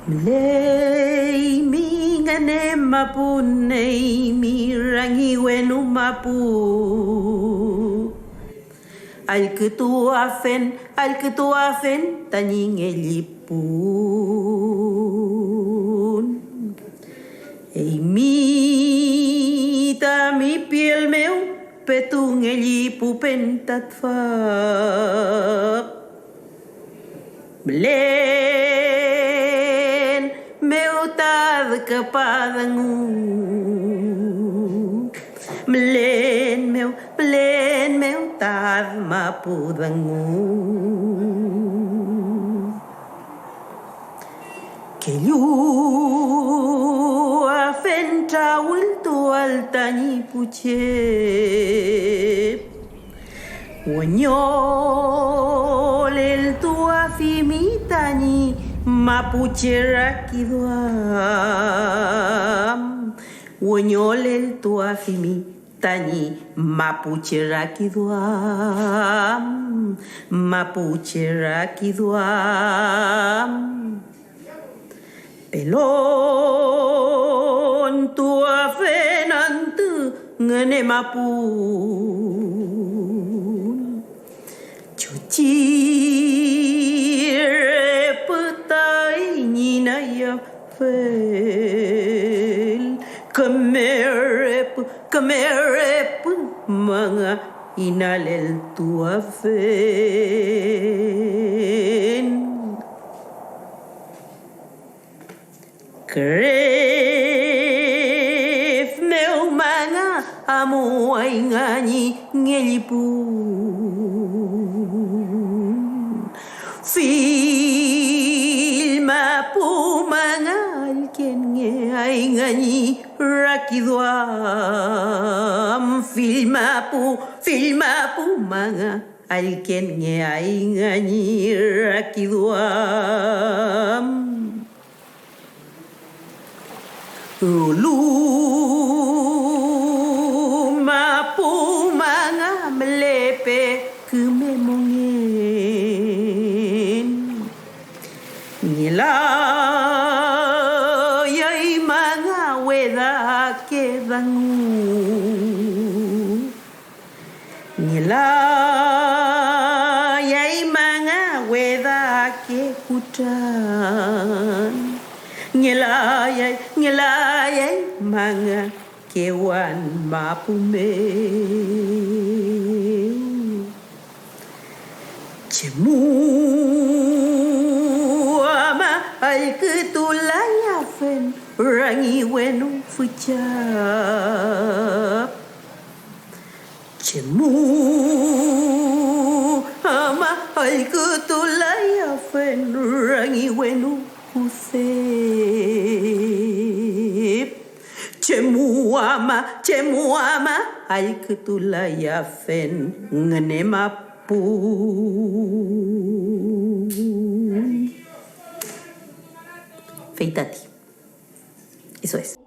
Lei minga ne mapu nei mi rangi wenu mapu. Al que tu afen taning elipun. Ei mi ta mi piel meu petung elipu pentat fa. Blen meu tad kepadangu. Blen meu tad mapudangu. Que lua fenta wiltu altani puche. Wanyol el tua fimitani mapuche rakiduam. Wanyol el tua fimitani mapuche rakiduam. Mapuche rakiduam. Pelon tua fenantu ngene mapun. Cucire petai nina ya fel. Kemerep manga inalel tua fen. Kref meu manga amo ai ngani ngelipun. Filma pu manga alken nge ai ngani rakiduam. Filma pu manga alken nge ai ngani rakiduam. Mapu manga melepe kumemongen. Nila yai manga weda kedangu. Nila yai manga weda ke hutan. Ngelayay mga kewan mapume. Cemu ama ay ketulayafen rangi wenu fucap. Cemu ama ay ketulayafen rangi wenu Usep Cemu ama ay ketulayafen ngene mapu. Feitati. Eso es.